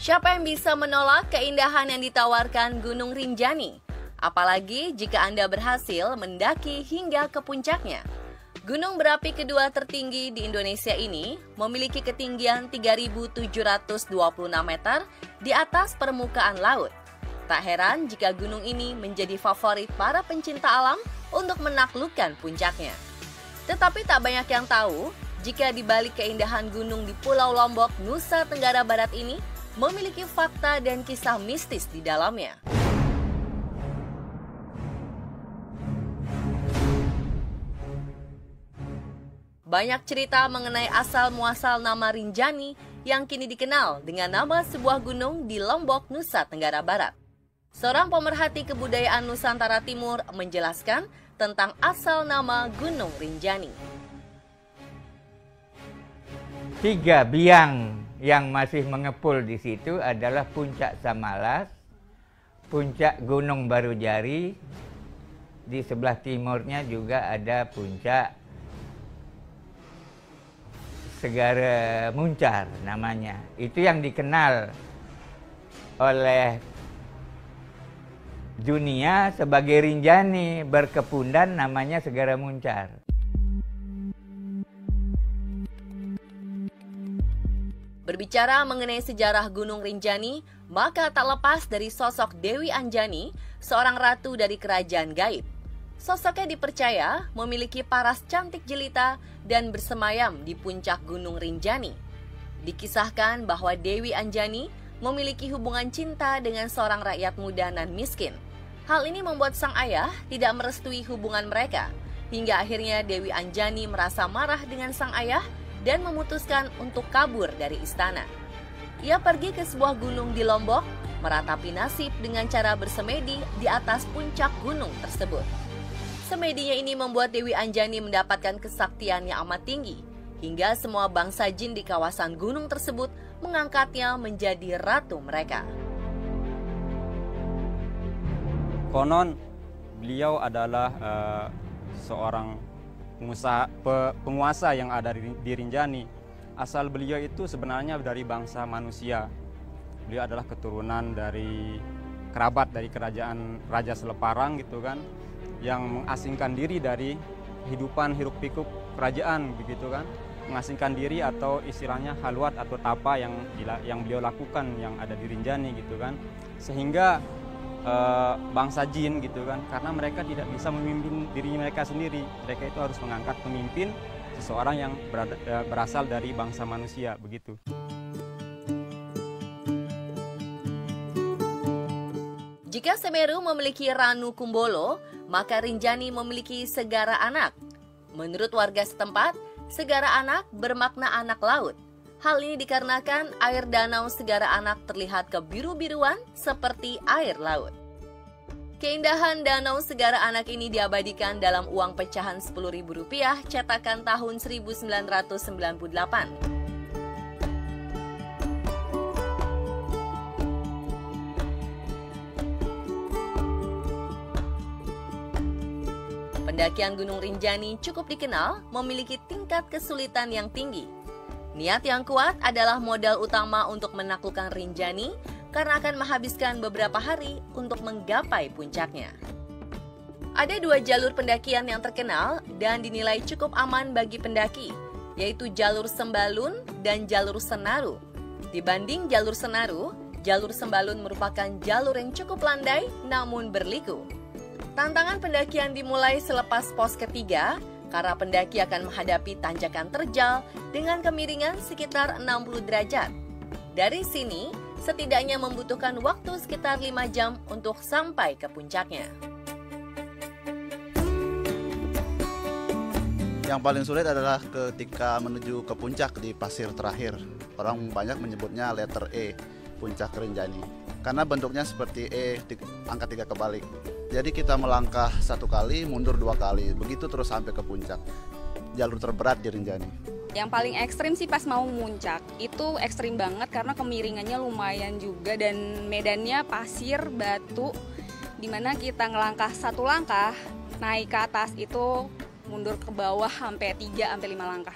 Siapa yang bisa menolak keindahan yang ditawarkan Gunung Rinjani? Apalagi jika Anda berhasil mendaki hingga ke puncaknya. Gunung berapi kedua tertinggi di Indonesia ini memiliki ketinggian 3.726 meter di atas permukaan laut. Tak heran jika gunung ini menjadi favorit para pencinta alam untuk menaklukkan puncaknya. Tetapi tak banyak yang tahu jika di balik keindahan gunung di Pulau Lombok, Nusa Tenggara Barat ini memiliki fakta dan kisah mistis di dalamnya. Banyak cerita mengenai asal-muasal nama Rinjani yang kini dikenal dengan nama sebuah gunung di Lombok, Nusa Tenggara Barat. Seorang pemerhati kebudayaan Nusantara Timur menjelaskan tentang asal nama Gunung Rinjani. 3 biang yang masih mengepul di situ adalah Puncak Samalas, Puncak Gunung Barujari, di sebelah timurnya juga ada Puncak Segara Muncar namanya. Itu yang dikenal oleh dunia sebagai Rinjani, berkepundan namanya Segara Muncar. Berbicara mengenai sejarah Gunung Rinjani, maka tak lepas dari sosok Dewi Anjani, seorang ratu dari kerajaan gaib. Sosoknya dipercaya memiliki paras cantik jelita dan bersemayam di puncak Gunung Rinjani. Dikisahkan bahwa Dewi Anjani memiliki hubungan cinta dengan seorang rakyat muda nan miskin. Hal ini membuat sang ayah tidak merestui hubungan mereka, hingga akhirnya Dewi Anjani merasa marah dengan sang ayah dan memutuskan untuk kabur dari istana. Ia pergi ke sebuah gunung di Lombok, meratapi nasib dengan cara bersemedi di atas puncak gunung tersebut. Semedinya ini membuat Dewi Anjani mendapatkan kesaktian yang amat tinggi, hingga semua bangsa jin di kawasan gunung tersebut mengangkatnya menjadi ratu mereka. Konon beliau adalah seorang penguasa yang ada di Rinjani. Asal beliau itu sebenarnya dari bangsa manusia. Beliau adalah keturunan dari kerabat dari kerajaan Raja Seleparang gitu kan, yang mengasingkan diri dari kehidupan hiruk-pikuk kerajaan begitu kan, mengasingkan diri atau istilahnya halwat atau tapa yang beliau lakukan yang ada di Rinjani gitu kan, sehingga bangsa jin gitu kan, karena mereka tidak bisa memimpin diri mereka sendiri, mereka itu harus mengangkat pemimpin seseorang yang berasal dari bangsa manusia begitu. Jika Semeru memiliki Ranu Kumbolo, maka Rinjani memiliki Segara Anak. Menurut warga setempat, Segara Anak bermakna anak laut. Hal ini dikarenakan air danau Segara Anak terlihat kebiru-biruan seperti air laut. Keindahan danau Segara Anak ini diabadikan dalam uang pecahan Rp10.000 cetakan tahun 1998. Pendakian Gunung Rinjani cukup dikenal memiliki tingkat kesulitan yang tinggi. Niat yang kuat adalah modal utama untuk menaklukkan Rinjani karena akan menghabiskan beberapa hari untuk menggapai puncaknya. Ada 2 jalur pendakian yang terkenal dan dinilai cukup aman bagi pendaki, yaitu jalur Sembalun dan jalur Senaru. Dibanding jalur Senaru, jalur Sembalun merupakan jalur yang cukup landai namun berliku. Tantangan pendakian dimulai selepas pos ketiga, karena pendaki akan menghadapi tanjakan terjal dengan kemiringan sekitar 60 derajat. Dari sini, setidaknya membutuhkan waktu sekitar 5 jam untuk sampai ke puncaknya. Yang paling sulit adalah ketika menuju ke puncak di pasir terakhir. Orang banyak menyebutnya letter E, puncak Rinjani. Karena bentuknya seperti E, angka 3 kebalik. Jadi kita melangkah 1 kali, mundur 2 kali, begitu terus sampai ke puncak. Jalur terberat di Rinjani. Yang paling ekstrim sih pas mau muncak, itu ekstrim banget karena kemiringannya lumayan juga dan medannya pasir, batu, dimana kita ngelangkah 1 langkah, naik ke atas itu mundur ke bawah sampai 3-5 langkah.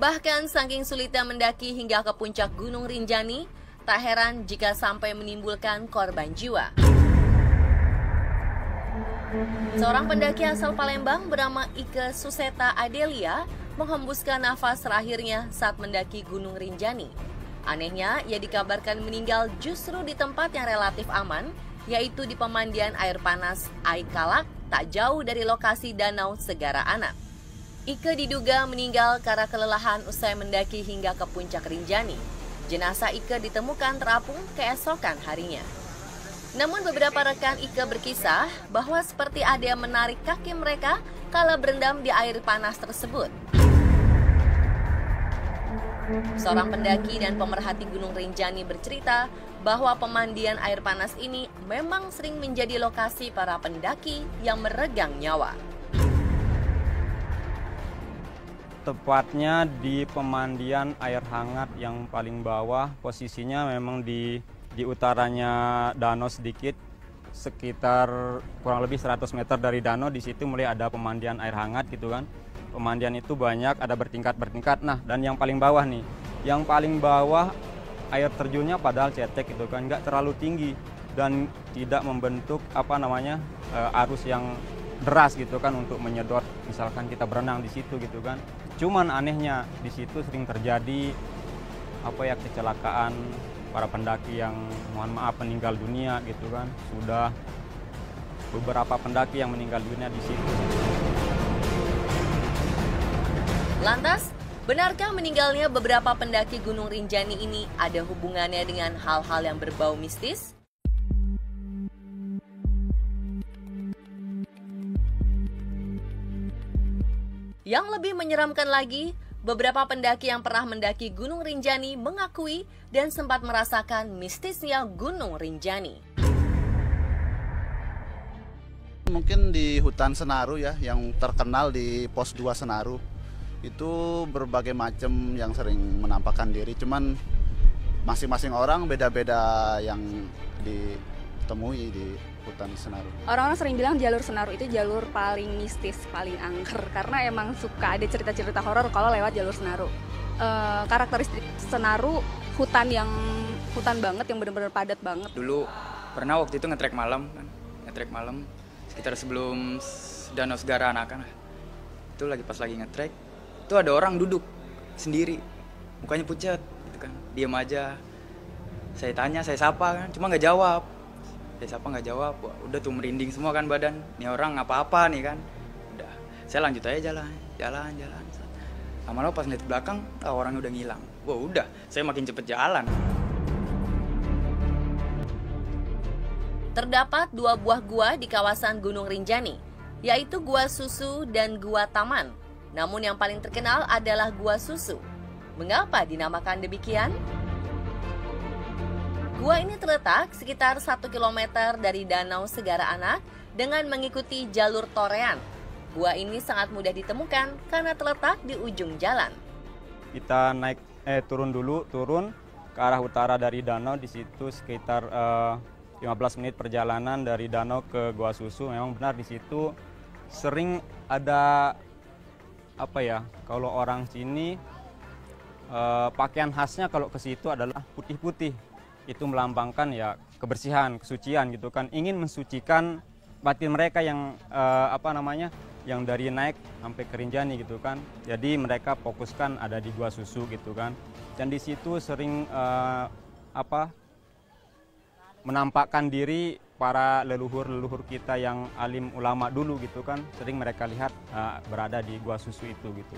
Bahkan saking sulitnya mendaki hingga ke puncak Gunung Rinjani, tak heran jika sampai menimbulkan korban jiwa. Seorang pendaki asal Palembang bernama Ike Suseta Adelia menghembuskan nafas terakhirnya saat mendaki Gunung Rinjani. Anehnya, ia dikabarkan meninggal justru di tempat yang relatif aman, yaitu di pemandian air panas Aikalak, tak jauh dari lokasi Danau Segara Anak. Ike diduga meninggal karena kelelahan usai mendaki hingga ke puncak Rinjani. Jenazah Ike ditemukan terapung keesokan harinya. Namun beberapa rekan Ike berkisah bahwa seperti ada yang menarik kaki mereka kala berendam di air panas tersebut. Seorang pendaki dan pemerhati Gunung Rinjani bercerita bahwa pemandian air panas ini memang sering menjadi lokasi para pendaki yang meregang nyawa. Tepatnya di pemandian air hangat yang paling bawah, posisinya memang di utaranya danau sedikit, sekitar kurang lebih 100 meter dari danau. Di situ mulai ada pemandian air hangat gitu kan. Pemandian itu banyak, ada bertingkat-bertingkat. Nah, dan yang paling bawah nih, yang paling bawah air terjunnya padahal cetek gitu kan, nggak terlalu tinggi dan tidak membentuk arus yang deras gitu kan untuk menyedot misalkan kita berenang di situ gitu kan. Cuman anehnya di situ sering terjadi kecelakaan para pendaki yang mohon maaf meninggal dunia gitu kan. Sudah beberapa pendaki yang meninggal dunia di situ. Lantas, benarkah meninggalnya beberapa pendaki Gunung Rinjani ini ada hubungannya dengan hal-hal yang berbau mistis? Yang lebih menyeramkan lagi, beberapa pendaki yang pernah mendaki Gunung Rinjani mengakui dan sempat merasakan mistisnya Gunung Rinjani. Mungkin di hutan Senaru ya, yang terkenal di pos 2 Senaru. Itu berbagai macam yang sering menampakkan diri, cuman masing-masing orang beda-beda yang ditemui di hutan Senaru. Orang-orang sering bilang jalur Senaru itu jalur paling mistis, paling angker, karena emang suka ada cerita-cerita horor kalau lewat jalur Senaru. Karakteristik Senaru hutan banget, yang benar-benar padat banget. Dulu pernah waktu itu ngetrek malam sekitar sebelum Danau Segara Anak kan. Itu pas lagi ngetrek, itu ada orang duduk sendiri, mukanya pucat gitu kan, diam aja. Saya tanya, saya sapa kan, cuma nggak jawab. Wah, udah tuh merinding semua kan badan. Nih orang apa-apa nih kan. Udah, saya lanjut aja jalan. Lama-lama pas ngeliat belakang, orangnya udah ngilang. Wah udah, saya makin cepet jalan. Terdapat 2 buah gua di kawasan Gunung Rinjani, yaitu Gua Susu dan Gua Taman. Namun yang paling terkenal adalah Gua Susu. Mengapa dinamakan demikian? Gua ini terletak sekitar 1 km dari Danau Segara Anak dengan mengikuti jalur torean. Gua ini sangat mudah ditemukan karena terletak di ujung jalan. Kita turun ke arah utara dari danau. Di situ sekitar 15 menit perjalanan dari danau ke Gua Susu. Memang benar di situ sering ada kalau orang sini pakaian khasnya kalau ke situ adalah putih-putih. Itu melambangkan ya kebersihan, kesucian gitu kan. Ingin mensucikan batin mereka yang yang dari naik sampai ke Rinjani gitu kan. Jadi mereka fokuskan ada di Gua Susu gitu kan. Dan di situ sering menampakkan diri para leluhur kita yang alim ulama dulu gitu kan. Sering mereka lihat berada di Gua Susu itu gitu.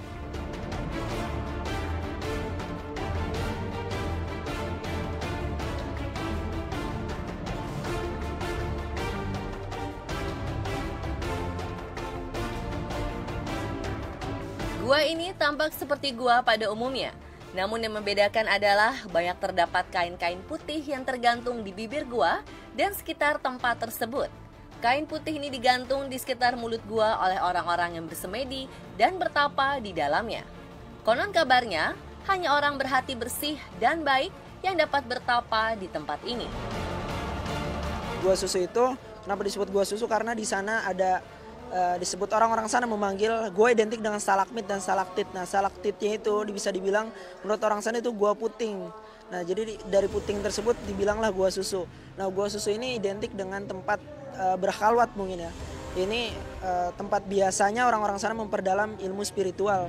Gua ini tampak seperti gua pada umumnya. Namun yang membedakan adalah banyak terdapat kain-kain putih yang tergantung di bibir gua dan sekitar tempat tersebut. Kain putih ini digantung di sekitar mulut gua oleh orang-orang yang bersemedi dan bertapa di dalamnya. Konon kabarnya, hanya orang berhati bersih dan baik yang dapat bertapa di tempat ini. Gua Susu itu kenapa disebut Gua Susu? Karena di sana ada disebut orang-orang sana memanggil gua identik dengan stalagmit dan stalaktit. Nah, stalaktitnya itu bisa dibilang menurut orang sana itu gua puting. Nah, jadi dari puting tersebut dibilanglah gua susu. Nah, gua susu ini identik dengan tempat berkhalwat mungkin ya. Ini tempat biasanya orang-orang sana memperdalam ilmu spiritual.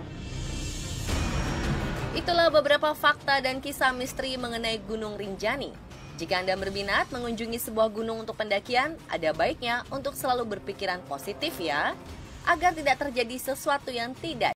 Itulah beberapa fakta dan kisah misteri mengenai Gunung Rinjani. Jika Anda berminat mengunjungi sebuah gunung untuk pendakian, ada baiknya untuk selalu berpikiran positif ya, agar tidak terjadi sesuatu yang tidak